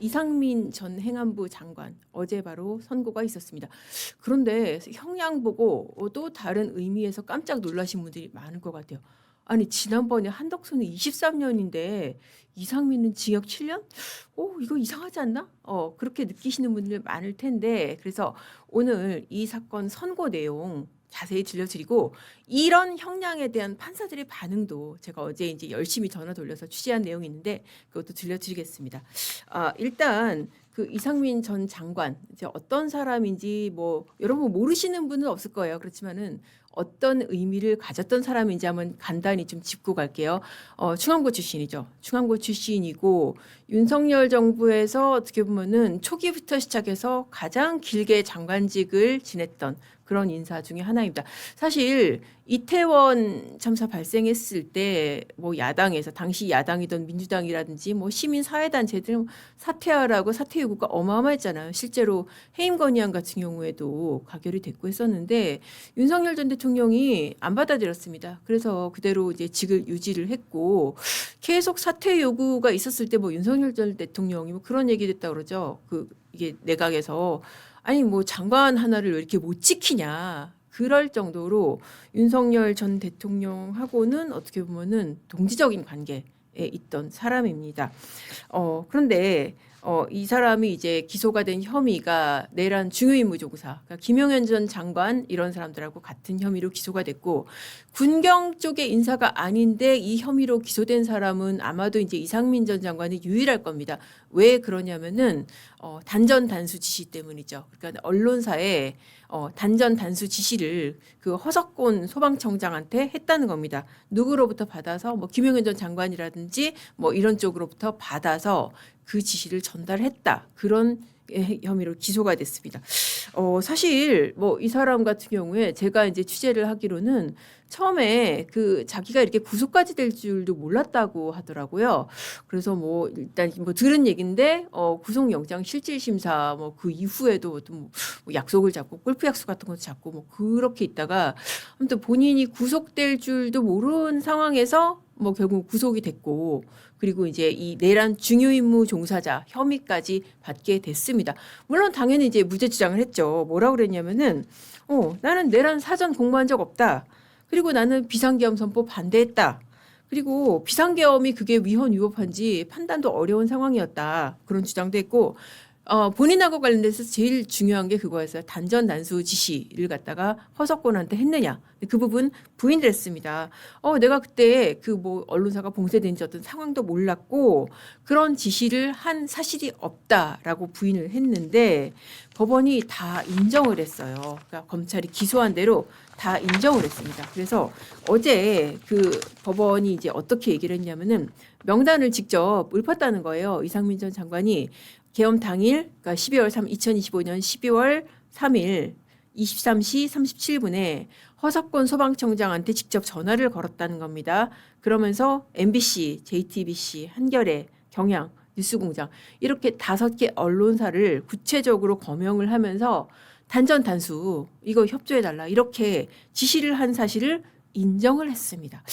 이상민 전 행안부 장관 어제 바로 선고가 있었습니다. 그런데 형량 보고 또 다른 의미에서 깜짝 놀라신 분들이 많을 것 같아요. 아니 지난번에 한덕수는 23년인데 이상민은 징역 7년? 이거 이상하지 않나? 그렇게 느끼시는 분들 많을 텐데 그래서 오늘 이 사건 선고 내용 자세히 들려드리고 이런 형량에 대한 판사들의 반응도 제가 어제 이제 열심히 전화 돌려서 취재한 내용이 있는데 그것도 들려드리겠습니다. 일단 그 이상민 전 장관 이제 어떤 사람인지 뭐 여러분 모르시는 분은 없을 거예요. 그렇지만은 어떤 의미를 가졌던 사람인지 한번 간단히 좀 짚고 갈게요. 충암고 출신이죠. 충암고 출신이고 윤석열 정부에서 어떻게 보면은 초기부터 시작해서 가장 길게 장관직을 지냈던 그런 인사 중에 하나입니다. 사실 이태원 참사 발생했을 때 뭐 야당에서 당시 야당이던 민주당이라든지 뭐 시민 사회단체들 사퇴하라고 사퇴 요구가 어마어마했잖아요. 실제로 해임 건의안 같은 경우에도 가결이 됐고 했었는데 윤석열 전 대통령이 안 받아들였습니다. 그래서 그대로 이제 직을 유지를 했고 계속 사퇴 요구가 있었을 때 뭐 윤석열 전 대통령이 뭐 그런 얘기 됐다 그러죠. 이게 내각에서 아니 뭐 장관 하나를 왜 이렇게 못 지키냐. 그럴 정도로 윤석열 전 대통령하고는 어떻게 보면은 동지적인 관계에 있던 사람입니다. 그런데 이 사람이 이제 기소가 된 혐의가 내란 중요임무조사, 그러니까 김용현 전 장관 이런 사람들하고 같은 혐의로 기소가 됐고 군경 쪽의 인사가 아닌데 이 혐의로 기소된 사람은 아마도 이제 이상민 전 장관이 유일할 겁니다. 왜 그러냐면은 단전 단수 지시 때문이죠. 그러니까 언론사에 단전 단수 지시를 그 허석곤 소방청장한테 했다는 겁니다. 누구로부터 받아서 뭐 김용현 전 장관이라든지 뭐 이런 쪽으로부터 받아서 그 지시를 전달했다. 그런 혐의로 기소가 됐습니다. 사실 뭐 이 사람 같은 경우에 제가 이제 취재를 하기로는 처음에 그 자기가 이렇게 구속까지 될 줄도 몰랐다고 하더라고요. 그래서 뭐 일단 뭐 들은 얘기인데 구속영장 실질심사 뭐 그 이후에도 뭐 약속을 잡고 골프 약속 같은 것도 잡고 뭐 그렇게 있다가 아무튼 본인이 구속될 줄도 모르는 상황에서 뭐 결국 구속이 됐고 그리고 이제 이 내란 중요임무 종사자 혐의까지 받게 됐습니다. 물론 당연히 이제 무죄 주장을 했죠. 뭐라고 그랬냐면은 나는 내란 사전 공모한 적 없다. 그리고 나는 비상계엄 선포 반대했다. 그리고 비상계엄이 그게 위헌 위법한지 판단도 어려운 상황이었다. 그런 주장도 했고 본인하고 관련돼서 제일 중요한 게 그거였어요. 단전 단수 지시를 갖다가 허석권한테 했느냐. 그 부분 부인을 했습니다. 내가 그때 그 뭐 언론사가 봉쇄된지 어떤 상황도 몰랐고 그런 지시를 한 사실이 없다라고 부인을 했는데 법원이 다 인정을 했어요. 그러니까 검찰이 기소한 대로 다 인정을 했습니다. 그래서 어제 그 법원이 이제 어떻게 얘기를 했냐면은 명단을 직접 읊었다는 거예요. 이상민 전 장관이 계엄 당일, 그러니까 2025년 12월 3일 23시 37분에 허석권 소방청장한테 직접 전화를 걸었다는 겁니다. 그러면서 MBC, JTBC, 한겨레, 경향, 뉴스공장 이렇게 5개 언론사를 구체적으로 거명을 하면서 단전 단수 이거 협조해달라 이렇게 지시를 한 사실을 인정을 했습니다.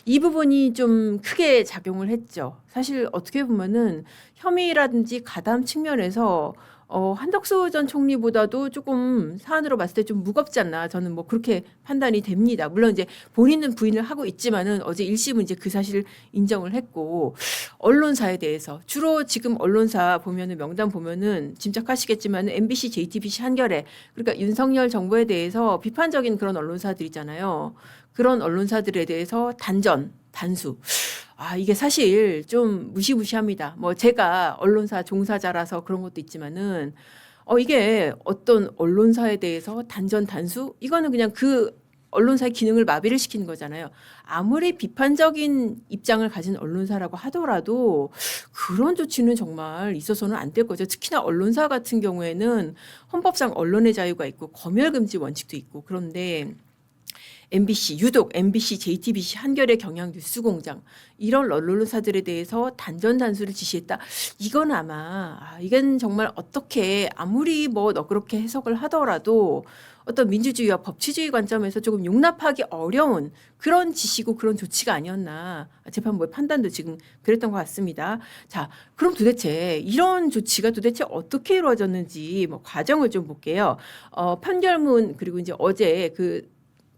이 부분이 좀 크게 작용을 했죠. 사실 어떻게 보면은 혐의라든지 가담 측면에서 한덕수 전 총리보다도 조금 사안으로 봤을 때 좀 무겁지 않나 저는 뭐 그렇게 판단이 됩니다. 물론 이제 본인은 부인을 하고 있지만은 어제 1심은 이제 그 사실을 인정을 했고 언론사에 대해서 주로 지금 언론사 보면은 명단 보면은 짐작하시겠지만 MBC, JTBC, 한겨레 그러니까 윤석열 정부에 대해서 비판적인 그런 언론사들이잖아요. 그런 언론사들에 대해서 단전, 단수. 이게 사실 좀 무시무시합니다. 뭐 제가 언론사 종사자라서 그런 것도 있지만은 이게 어떤 언론사에 대해서 단전, 단수? 이거는 그냥 그 언론사의 기능을 마비를 시키는 거잖아요. 아무리 비판적인 입장을 가진 언론사라고 하더라도 그런 조치는 정말 있어서는 안 될 거죠. 특히나 언론사 같은 경우에는 헌법상 언론의 자유가 있고 검열금지 원칙도 있고 그런데 MBC, 유독 MBC, JTBC, 한겨레, 경향, 뉴스공장 이런 언론사들에 대해서 단전 단수를 지시했다. 이건 아마 이건 정말 어떻게 아무리 뭐 너그럽게 해석을 하더라도 어떤 민주주의와 법치주의 관점에서 조금 용납하기 어려운 그런 지시고 그런 조치가 아니었나 재판부의 판단도 지금 그랬던 것 같습니다. 자, 그럼 도대체 이런 조치가 도대체 어떻게 이루어졌는지 뭐 과정을 좀 볼게요. 판결문 그리고 이제 어제 그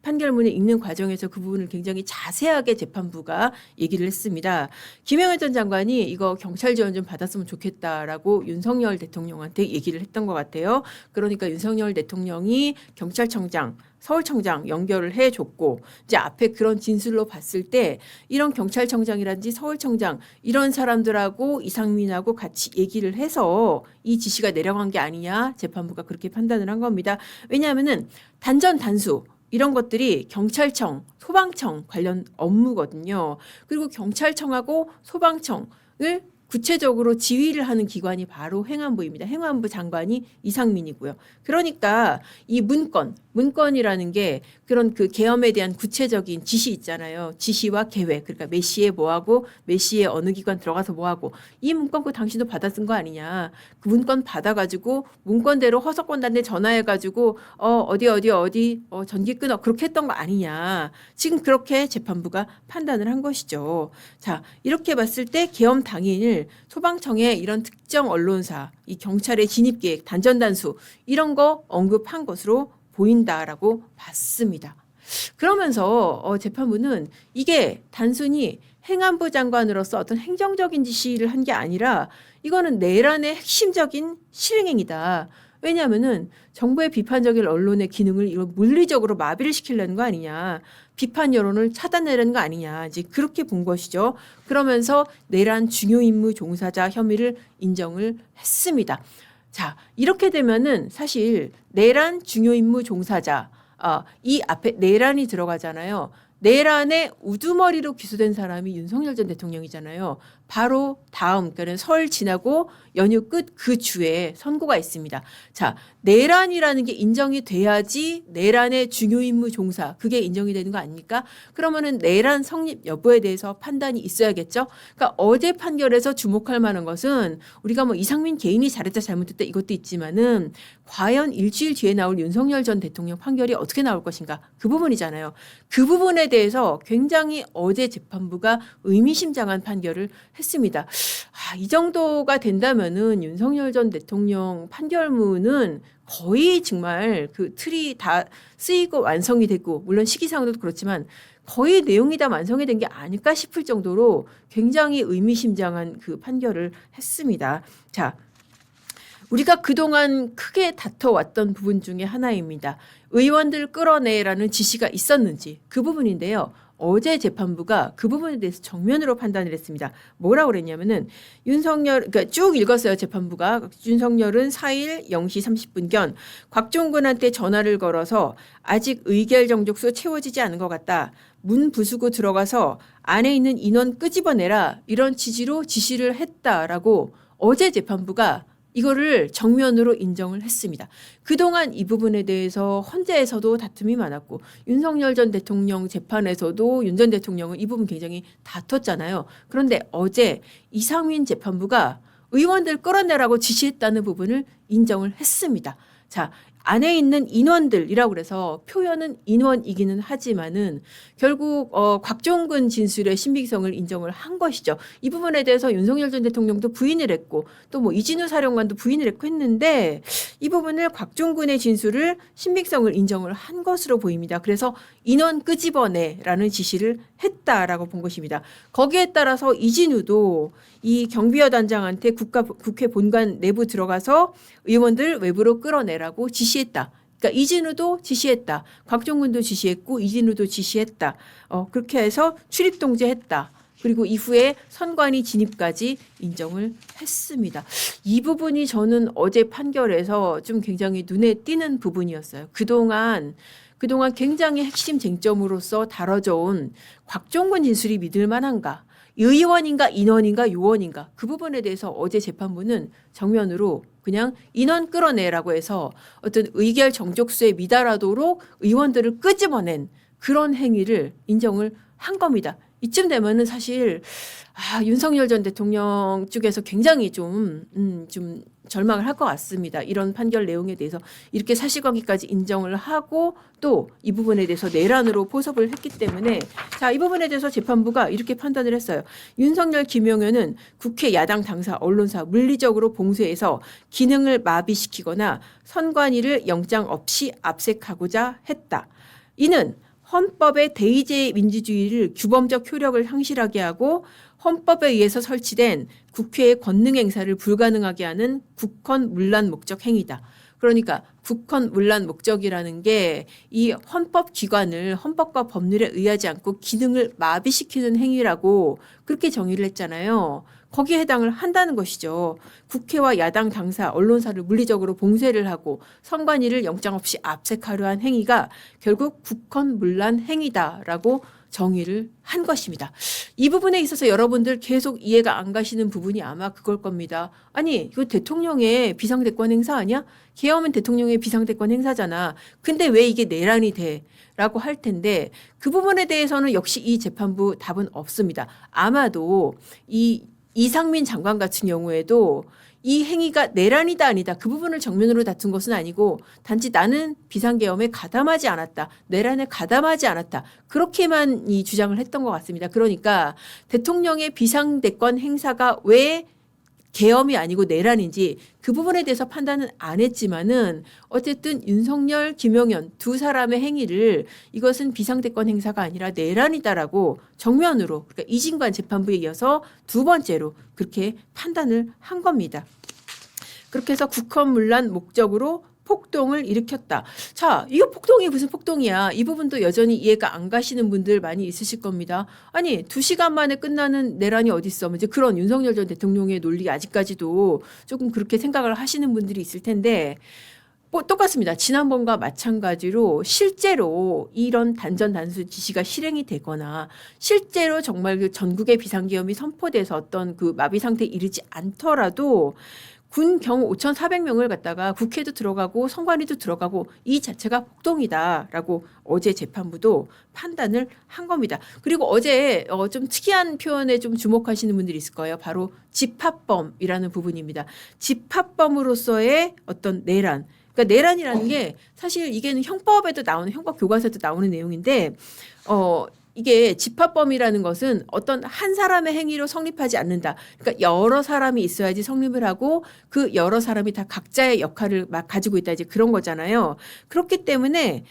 판결문을 읽는 과정에서 그 부분을 굉장히 자세하게 재판부가 얘기를 했습니다. 김영현 전 장관이 이거 경찰 지원 좀 받았으면 좋겠다라고 윤석열 대통령한테 얘기를 했던 것 같아요. 그러니까 윤석열 대통령이 경찰청장, 서울청장 연결을 해줬고 이제 앞에 그런 진술로 봤을 때 이런 경찰청장이라든지 서울청장 이런 사람들하고 이상민하고 같이 얘기를 해서 이 지시가 내려간 게 아니냐 재판부가 그렇게 판단을 한 겁니다. 왜냐하면은 단전 단수 이런 것들이 경찰청, 소방청 관련 업무거든요. 그리고 경찰청하고 소방청을 구체적으로 지휘를 하는 기관이 바로 행안부입니다. 행안부 장관이 이상민이고요. 그러니까 이 문건이라는 게 그런 그 계엄에 대한 구체적인 지시 있잖아요. 지시와 계획. 그러니까 몇 시에 뭐 하고 몇 시에 어느 기관 들어가서 뭐 하고 이 문건 그 당신도 받아 쓴 거 아니냐. 그 문건 받아가지고 문건대로 허석권단에 전화해가지고 어디 전기 끊어 그렇게 했던 거 아니냐. 지금 그렇게 재판부가 판단을 한 것이죠. 자, 이렇게 봤을 때 계엄 당일 소방청에 이런 특정 언론사, 이 경찰의 진입계획, 단전단수 이런 거 언급한 것으로 보인다라고 봤습니다. 그러면서 재판부는 이게 단순히 행안부 장관으로서 어떤 행정적인 지시를 한 게 아니라 이거는 내란의 핵심적인 실행행위다. 왜냐하면은 정부의 비판적인 언론의 기능을 이거 물리적으로 마비를 시키려는 거 아니냐. 비판 여론을 차단하려는 거 아니냐. 이제 그렇게 본 것이죠. 그러면서 내란 중요 임무 종사자 혐의를 인정을 했습니다. 자, 이렇게 되면은 사실 내란 중요 임무 종사자 이 앞에 내란이 들어가잖아요. 내란의 우두머리로 기소된 사람이 윤석열 전 대통령이잖아요. 바로 다음 그러니까 설 지나고 연휴 끝 그 주에 선고가 있습니다. 자, 내란이라는 게 인정이 돼야지 내란의 중요 임무 종사 그게 인정이 되는 거 아닙니까? 그러면은 내란 성립 여부에 대해서 판단이 있어야겠죠. 그러니까 어제 판결에서 주목할 만한 것은 우리가 뭐 이상민 개인이 잘했다 잘못했다 이것도 있지만은 과연 일주일 뒤에 나올 윤석열 전 대통령 판결이 어떻게 나올 것인가 그 부분이잖아요. 그 부분에 대해서 굉장히 어제 재판부가 의미심장한 판결을 했습니다. 이 정도가 된다면은 윤석열 전 대통령 판결문은 거의 정말 그 틀이 다 쓰이고 완성이 됐고 물론 시기상으로도 그렇지만 거의 내용이 다 완성이 된 게 아닐까 싶을 정도로 굉장히 의미심장한 그 판결을 했습니다. 자, 우리가 그동안 크게 다퉈왔던 부분 중에 하나입니다. 의원들 끌어내라는 지시가 있었는지 그 부분인데요. 어제 재판부가 그 부분에 대해서 정면으로 판단을 했습니다. 뭐라고 그랬냐면은 그러니까 쭉 읽었어요. 재판부가. 윤석열은 4일 0시 30분경 곽종근한테 전화를 걸어서 아직 의결 정족수 채워지지 않은 것 같다. 문 부수고 들어가서 안에 있는 인원 끄집어내라. 이런 취지로 지시를 했다라고 어제 재판부가 이거를 정면으로 인정을 했습니다. 그동안 이 부분에 대해서 헌재에서도 다툼이 많았고 윤석열 전 대통령 재판에서도 윤 전 대통령은 이 부분 굉장히 다퉜잖아요. 그런데 어제 이상민 재판부가 의원들 끌어내라고 지시했다는 부분을 인정을 했습니다. 자, 안에 있는 인원들이라고 그래서 표현은 인원이기는 하지만은 결국 곽종근 진술의 신빙성을 인정을 한 것이죠. 이 부분에 대해서 윤석열 전 대통령도 부인을 했고 또 뭐 이진우 사령관도 부인을 했고 했는데 이 부분을 곽종근의 진술을 신빙성을 인정을 한 것으로 보입니다. 그래서 인원 끄집어내라는 지시를 했다라고 본 것입니다. 거기에 따라서 이진우도 이 경비여 단장한테 국회 본관 내부 들어가서 의원들 외부로 끌어내라고 지시했다. 그러니까 이진우도 지시했다. 곽종근도 지시했고 이진우도 지시했다. 그렇게 해서 출입통제했다. 그리고 이후에 선관위 진입까지 인정을 했습니다. 이 부분이 저는 어제 판결에서 좀 굉장히 눈에 띄는 부분이었어요. 그동안 굉장히 핵심 쟁점으로서 다뤄져 온 곽종근 진술이 믿을 만한가? 의원인가 인원인가 요원인가? 그 부분에 대해서 어제 재판부는 정면으로 그냥 인원 끌어내라고 해서 어떤 의결 정족수에 미달하도록 의원들을 끄집어낸 그런 행위를 인정을 한 겁니다. 이쯤 되면은 사실 윤석열 전 대통령 쪽에서 굉장히 좀 절망을 할 것 같습니다. 이런 판결 내용에 대해서 이렇게 사실관계까지 인정을 하고 또 이 부분에 대해서 내란으로 포섭을 했기 때문에 자, 이 부분에 대해서 재판부가 이렇게 판단을 했어요. 윤석열, 김용현은 국회 야당 당사, 언론사 물리적으로 봉쇄해서 기능을 마비시키거나 선관위를 영장 없이 압색하고자 했다. 이는 헌법의 대의제 민주주의를 규범적 효력을 상실하게 하고 헌법에 의해서 설치된 국회의 권능 행사를 불가능하게 하는 국헌문란 목적 행위다. 그러니까 국헌문란 목적이라는 게 이 헌법기관을 헌법과 법률에 의하지 않고 기능을 마비시키는 행위라고 그렇게 정의를 했잖아요. 거기에 해당을 한다는 것이죠. 국회와 야당 당사, 언론사를 물리적으로 봉쇄를 하고 선관위를 영장 없이 압색하려 한 행위가 결국 국헌문란 행위다라고 정의를 한 것입니다. 이 부분에 있어서 여러분들 계속 이해가 안 가시는 부분이 아마 그걸 겁니다. 아니, 이거 대통령의 비상대권 행사 아니야? 계엄은 대통령의 비상대권 행사잖아. 근데 왜 이게 내란이 돼? 라고 할 텐데 그 부분에 대해서는 역시 이 재판부 답은 없습니다. 아마도 이 이상민 장관 같은 경우에도 이 행위가 내란이다 아니다 그 부분을 정면으로 다툰 것은 아니고 단지 나는 비상계엄에 가담하지 않았다. 내란에 가담하지 않았다. 그렇게만 이 주장을 했던 것 같습니다. 그러니까 대통령의 비상대권 행사가 왜 계엄이 아니고 내란인지 그 부분에 대해서 판단은 안 했지만은 어쨌든 윤석열, 김용현 두 사람의 행위를 이것은 비상대권 행사가 아니라 내란이다라고 정면으로 그러니까 이진관 재판부에 이어서 두 번째로 그렇게 판단을 한 겁니다. 그렇게 해서 국헌문란 목적으로 폭동을 일으켰다. 자, 이거 폭동이 무슨 폭동이야. 이 부분도 여전히 이해가 안 가시는 분들 많이 있으실 겁니다. 아니 2시간 만에 끝나는 내란이 어디 있어. 이제 그런 윤석열 전 대통령의 논리 아직까지도 조금 그렇게 생각을 하시는 분들이 있을 텐데 뭐 똑같습니다. 지난번과 마찬가지로 실제로 이런 단전 단수 지시가 실행이 되거나 실제로 정말 그 전국의 비상계엄이 선포돼서 어떤 그 마비 상태에 이르지 않더라도 군 경우 5,400명을 갖다가 국회도 들어가고 선관위도 들어가고 이 자체가 폭동이다라고 어제 재판부도 판단을 한 겁니다. 그리고 어제 좀 특이한 표현에 좀 주목하시는 분들이 있을 거예요. 바로 집합범이라는 부분입니다. 집합범으로서의 어떤 내란. 그러니까 내란이라는 게 사실 이게 형법에도 나오는 형법 교과서에도 나오는 내용인데 이게 집합범이라는 것은 어떤 한 사람의 행위로 성립하지 않는다. 그러니까 여러 사람이 있어야지 성립을 하고 그 여러 사람이 다 각자의 역할을 막 가지고 있다. 이제 그런 거잖아요. 그렇기 때문에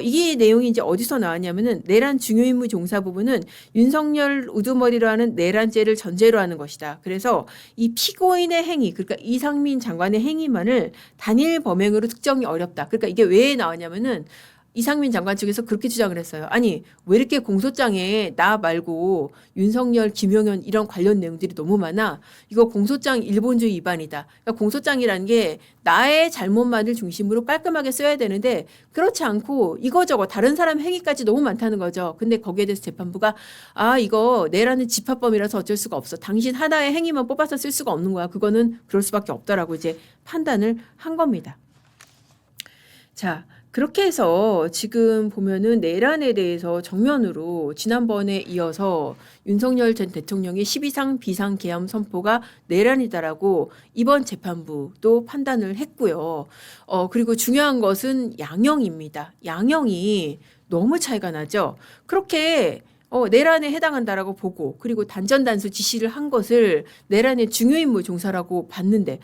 이 내용이 이제 어디서 나왔냐면은 내란 중요임무 종사 부분은 윤석열 우두머리로 하는 내란죄를 전제로 하는 것이다. 그래서 이 피고인의 행위, 그러니까 이상민 장관의 행위만을 단일 범행으로 특정이 어렵다. 그러니까 이게 왜 나왔냐면은 이상민 장관 측에서 그렇게 주장을 했어요. 아니 왜 이렇게 공소장에 나 말고 윤석열, 김용현 이런 관련 내용들이 너무 많아. 이거 공소장 일본주의 위반이다. 그러니까 공소장이라는 게 나의 잘못만을 중심으로 깔끔하게 써야 되는데 그렇지 않고 이거저거 다른 사람 행위까지 너무 많다는 거죠. 근데 거기에 대해서 재판부가 이거 내라는 집합범이라서 어쩔 수가 없어. 당신 하나의 행위만 뽑아서 쓸 수가 없는 거야. 그거는 그럴 수밖에 없다라고 이제 판단을 한 겁니다. 자. 그렇게 해서 지금 보면은 내란에 대해서 정면으로 지난번에 이어서 윤석열 전 대통령의 12상 비상계엄 선포가 내란이다라고 이번 재판부도 판단을 했고요. 그리고 중요한 것은 양형입니다. 양형이 너무 차이가 나죠. 그렇게 내란에 해당한다라고 보고 그리고 단전단수 지시를 한 것을 내란의 중요임무 종사라고 봤는데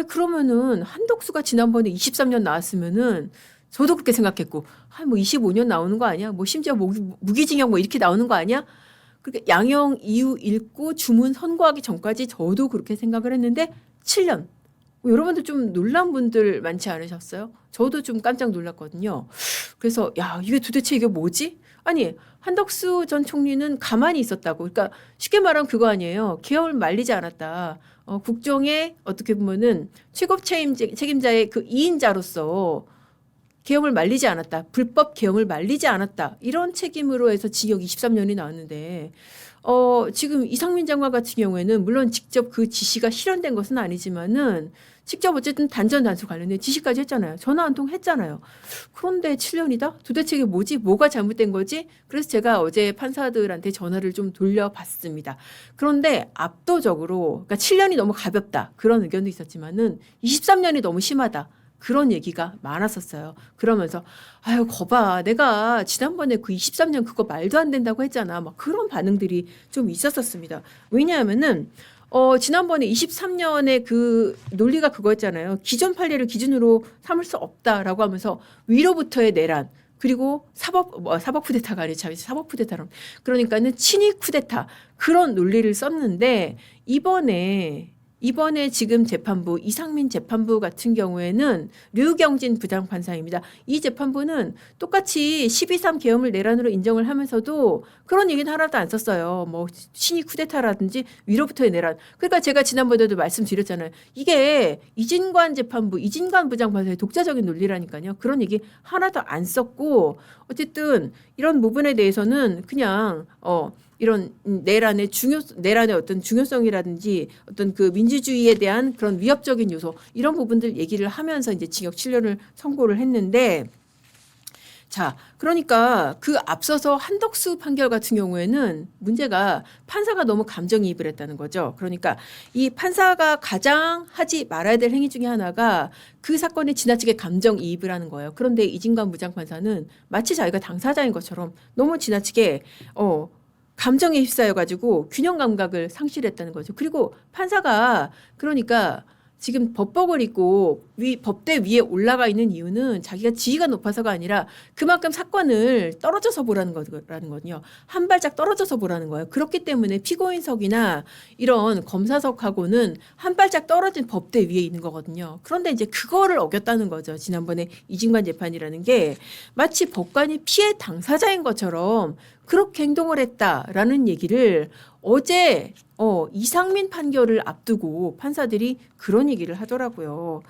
그러면은 한덕수가 지난번에 23년 나왔으면은 저도 그렇게 생각했고, 뭐 25년 나오는 거 아니야? 뭐 심지어 무기징역 뭐 이렇게 나오는 거 아니야? 그러니까 양형 이유 읽고 주문 선고하기 전까지 저도 그렇게 생각을 했는데 7년. 여러분들 좀 놀란 분들 많지 않으셨어요? 저도 좀 깜짝 놀랐거든요. 그래서 이게 도대체 이게 뭐지? 아니 한덕수 전 총리는 가만히 있었다고. 그러니까 쉽게 말하면 그거 아니에요. 계엄을 말리지 않았다. 국정의 어떻게 보면은 최고 책임자의 그 2인자로서 계엄을 말리지 않았다. 불법 계엄을 말리지 않았다. 이런 책임으로 해서 징역 23년이 나왔는데 지금 이상민 장관 같은 경우에는 물론 직접 그 지시가 실현된 것은 아니지만은 직접 어쨌든 단전 단수 관련된 지시까지 했잖아요. 전화 한 통 했잖아요. 그런데 7년이다? 도대체 이게 뭐지? 뭐가 잘못된 거지? 그래서 제가 어제 판사들한테 전화를 좀 돌려봤습니다. 그런데 압도적으로 그러니까 7년이 너무 가볍다. 그런 의견도 있었지만은 23년이 너무 심하다. 그런 얘기가 많았었어요. 그러면서 아유 거봐 내가 지난번에 그 23년 그거 말도 안 된다고 했잖아. 막 그런 반응들이 좀 있었었습니다. 왜냐하면은 지난번에 23년에 그 논리가 그거였잖아요. 기존 판례를 기준으로 삼을 수 없다라고 하면서 위로부터의 내란 그리고 사법 쿠데타가 아니라 사법 쿠데타로 그러니까는 친위 쿠데타 그런 논리를 썼는데 이번에 지금 재판부 이상민 재판부 같은 경우에는 류경진 부장판사입니다. 이 재판부는 똑같이 12.3 계엄을 내란으로 인정을 하면서도 그런 얘기는 하나도 안 썼어요. 뭐 친위 쿠데타라든지 위로부터의 내란. 그러니까 제가 지난번에도 말씀드렸잖아요. 이게 이진관 재판부 이진관 부장판사의 독자적인 논리라니까요. 그런 얘기 하나도 안 썼고 어쨌든 이런 부분에 대해서는 그냥 이런 내란의 어떤 중요성이라든지 어떤 그 민주주의에 대한 그런 위협적인 요소 이런 부분들 얘기를 하면서 이제 징역 7년을 선고를 했는데 자, 그러니까 그 앞서서 한덕수 판결 같은 경우에는 문제가 판사가 너무 감정이입을 했다는 거죠. 그러니까 이 판사가 가장 하지 말아야 될 행위 중에 하나가 그 사건에 지나치게 감정이입을 하는 거예요. 그런데 이진관 부장판사는 마치 자기가 당사자인 것처럼 너무 지나치게 감정에 휩싸여가지고 균형 감각을 상실했다는 거죠. 그리고 판사가 그러니까 지금 법복을 입고 법대 위에 올라가 있는 이유는 자기가 지위가 높아서가 아니라 그만큼 사건을 떨어져서 보라는 거거든요. 한 발짝 떨어져서 보라는 거예요. 그렇기 때문에 피고인석이나 이런 검사석하고는 한 발짝 떨어진 법대 위에 있는 거거든요. 그런데 이제 그거를 어겼다는 거죠. 지난번에 이진관 재판이라는 게 마치 법관이 피해 당사자인 것처럼 그렇게 행동을 했다라는 얘기를 어제 이상민 판결을 앞두고 판사들이 그런 얘기를 하더라고요.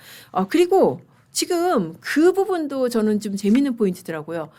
그리고 지금 그 부분도 저는 좀 재밌는 포인트더라고요.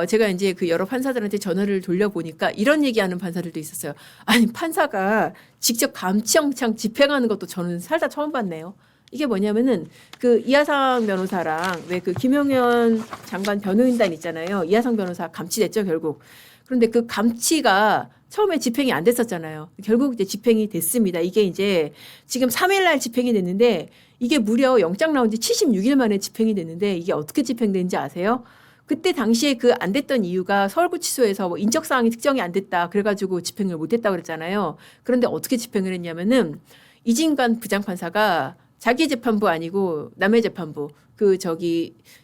제가 이제 그 여러 판사들한테 전화를 돌려보니까 이런 얘기하는 판사들도 있었어요. 아니 판사가 직접 감치영장 집행하는 것도 저는 살다 처음 봤네요. 이게 뭐냐면은 그 이하상 변호사랑 왜 그 김용현 장관 변호인단 있잖아요. 이하상 변호사 감치됐죠 결국. 그런데 그 감치가 처음에 집행이 안 됐었잖아요. 결국 이제 집행이 됐습니다. 이게 이제 지금 3일 날 집행이 됐는데 이게 무려 영장 나온 지 76일 만에 집행이 됐는데 이게 어떻게 집행된지 아세요? 그때 당시에 그 안 됐던 이유가 서울구치소에서 뭐 인적 사항이 특정이 안 됐다 그래가지고 집행을 못했다 그랬잖아요. 그런데 어떻게 집행을 했냐면은 이진관 부장판사가 자기 재판부 아니고 남의 재판부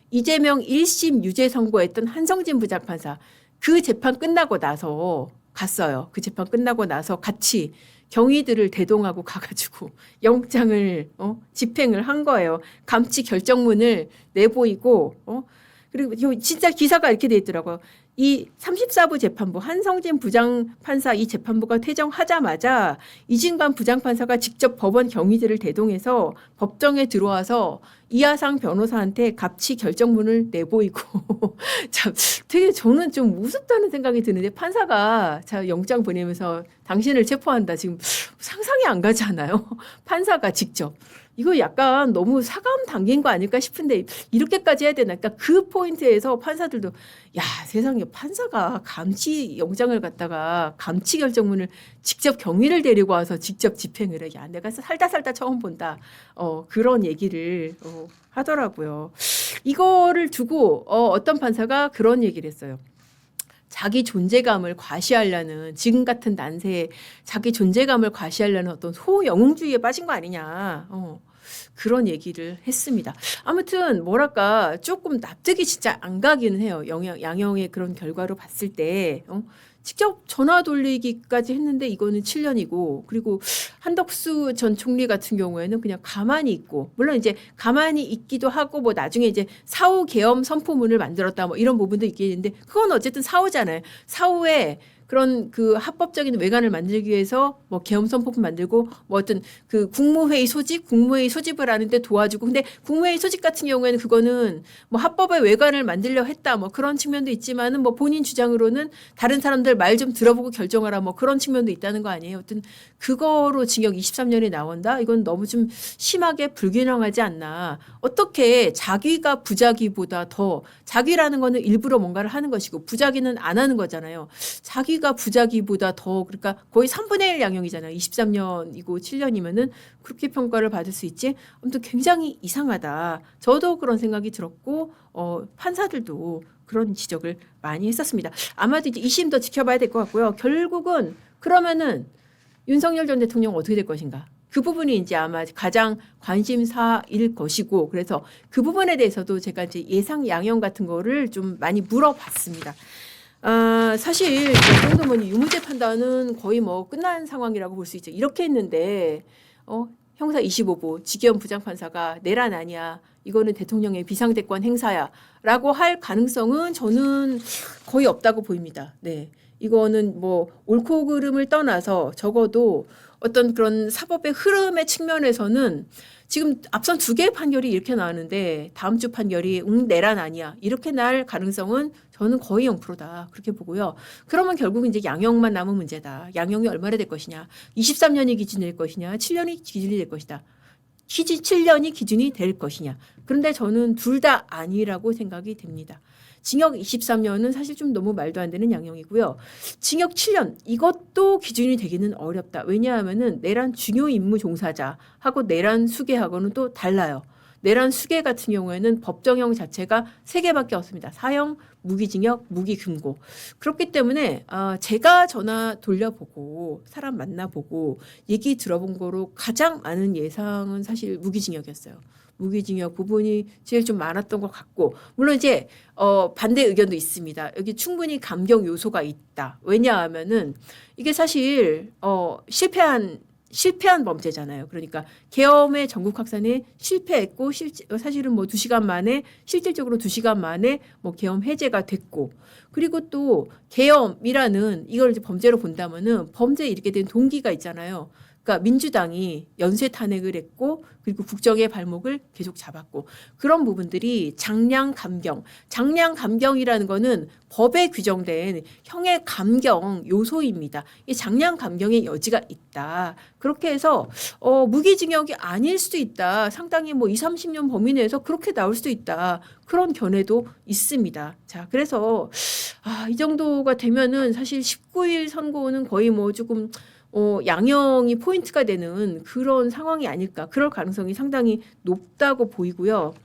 이재명 1심 유죄 선고했던 한성진 부장판사 그 재판 끝나고 나서 갔어요. 그 재판 끝나고 나서 같이 경위들을 대동하고 가가지고 영장을 집행을 한 거예요. 감치 결정문을 내보이고 그리고 진짜 기사가 이렇게 돼 있더라고요. 이 34부 재판부 한성진 부장판사 이 재판부가 퇴정하자마자 이진관 부장판사가 직접 법원 경위들을 대동해서 법정에 들어와서 이하상 변호사한테 갑치 결정문을 내보이고 참 되게 저는 좀 우습다는 생각이 드는데 판사가 자 영장 보내면서 당신을 체포한다 지금 상상이 안 가지 않아요? 판사가 직접 이거 약간 너무 사감 당긴 거 아닐까 싶은데 이렇게까지 해야 되나? 그러니까 그 포인트에서 판사들도 야 세상에 판사가 감치 영장을 갖다가 감치 결정문을 직접 경위를 데리고 와서 직접 집행을 해. 야 내가 살다 처음 본다. 그런 얘기를 하더라고요. 이거를 두고 어떤 판사가 그런 얘기를 했어요. 자기 존재감을 과시하려는 지금 같은 난세에 자기 존재감을 과시하려는 어떤 소영웅주의에 빠진 거 아니냐. 그런 얘기를 했습니다. 아무튼 뭐랄까 조금 납득이 진짜 안 가기는 해요. 양형의 그런 결과로 봤을 때 직접 전화 돌리기까지 했는데 이거는 7년이고 그리고 한덕수 전 총리 같은 경우에는 그냥 가만히 있고 물론 이제 가만히 있기도 하고 뭐 나중에 이제 사후 계엄 선포문을 만들었다 뭐 이런 부분도 있겠는데 그건 어쨌든 사후잖아요. 사후에 그런 그 합법적인 외관을 만들기 위해서 뭐 계엄선포품 만들고 뭐 어떤 그 국무회의 소집을 하는데 도와주고 근데 국무회의 소집 같은 경우에는 그거는 뭐 합법의 외관을 만들려 했다 뭐 그런 측면도 있지만은 뭐 본인 주장으로는 다른 사람들 말 좀 들어보고 결정하라 뭐 그런 측면도 있다는 거 아니에요. 어떤 그거로 징역 23년이 나온다? 이건 너무 좀 심하게 불균형하지 않나. 어떻게 자기가 부자기보다 더 자기라는 거는 일부러 뭔가를 하는 것이고 부자기는 안 하는 거잖아요. 자기가 부자기보다 더 그러니까 거의 3분의 1 양형이잖아요. 23년이고 7년이면은 그렇게 평가를 받을 수 있지. 아무튼 굉장히 이상하다. 저도 그런 생각이 들었고 판사들도 그런 지적을 많이 했었습니다. 아마도 이제 2심 더 지켜봐야 될 것 같고요. 결국은 그러면은 윤석열 전 대통령 어떻게 될 것인가? 그 부분이 이제 아마 가장 관심사일 것이고 그래서 그 부분에 대해서도 제가 이제 예상 양형 같은 거를 좀 많이 물어봤습니다. 사실 정도면 유무죄 판단은 거의 뭐 끝난 상황이라고 볼 수 있죠. 이렇게 했는데 형사 25부 지기현 부장판사가 내란 아니야. 이거는 대통령의 비상대권 행사야. 라고 할 가능성은 저는 거의 없다고 보입니다. 네. 이거는 뭐 옳고 그름을 떠나서 적어도 어떤 그런 사법의 흐름의 측면에서는 지금 앞선 2개의 판결이 이렇게 나왔는데 다음 주 판결이 내란 아니야. 이렇게 날 가능성은 저는 거의 0%다. 그렇게 보고요. 그러면 결국 이제 양형만 남은 문제다. 양형이 얼마나 될 것이냐. 23년이 기준이 될 것이냐. 7년이 기준이 될 것이다. 7년이 기준이 될 것이냐. 그런데 저는 둘 다 아니라고 생각이 됩니다. 징역 23년은 사실 좀 너무 말도 안 되는 양형이고요. 징역 7년 이것도 기준이 되기는 어렵다. 왜냐하면은 내란 중요 임무 종사자하고 내란 수괴하고는 또 달라요. 내란 수괴 같은 경우에는 법정형 자체가 3개밖에 없습니다. 사형, 무기징역, 무기금고. 그렇기 때문에 제가 전화 돌려보고 사람 만나보고 얘기 들어본 거로 가장 많은 예상은 사실 무기징역이었어요. 무기징역 부분이 제일 좀 많았던 것 같고 물론 이제 반대 의견도 있습니다. 여기 충분히 감경 요소가 있다. 왜냐하면은 이게 사실 실패한 범죄잖아요. 그러니까 계엄의 전국 확산에 실패했고 사실은 뭐 2시간 만에 실질적으로 2시간 만에 뭐 계엄 해제가 됐고 그리고 또 계엄이라는 이걸 이제 범죄로 본다면은 범죄에 이르게 된 동기가 있잖아요. 그러니까 민주당이 연쇄 탄핵을 했고 그리고 국정의 발목을 계속 잡았고 그런 부분들이 장량 감경이라는 거는 법에 규정된 형의 감경 요소입니다. 이 장량 감경의 여지가 있다. 그렇게 해서 무기징역이 아닐 수도 있다. 상당히 뭐 20, 30년 범위 내에서 그렇게 나올 수도 있다. 그런 견해도 있습니다. 자, 그래서 이 정도가 되면은 사실 19일 선고는 거의 뭐 조금 양형이 포인트가 되는 그런 상황이 아닐까. 그럴 가능성이 상당히 높다고 보이고요.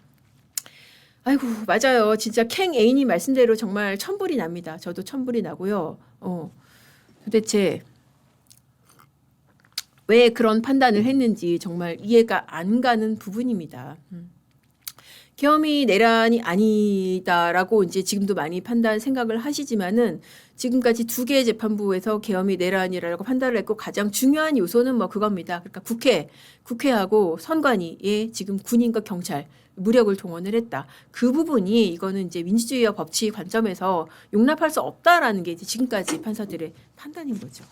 아이고, 맞아요. 진짜 캥 애인이 말씀대로 정말 천불이 납니다. 저도 천불이 나고요. 도대체 왜 그런 판단을 했는지 정말 이해가 안 가는 부분입니다. 계엄이 내란이 아니다라고 이제 지금도 많이 생각을 하시지만은 지금까지 2개의 재판부에서 계엄이 내란이라고 판단을 했고 가장 중요한 요소는 뭐 그겁니다. 그러니까 국회하고 선관위에 지금 군인과 경찰 무력을 동원을 했다. 그 부분이 이거는 이제 민주주의와 법치 관점에서 용납할 수 없다라는 게 이제 지금까지 판사들의 판단인 거죠.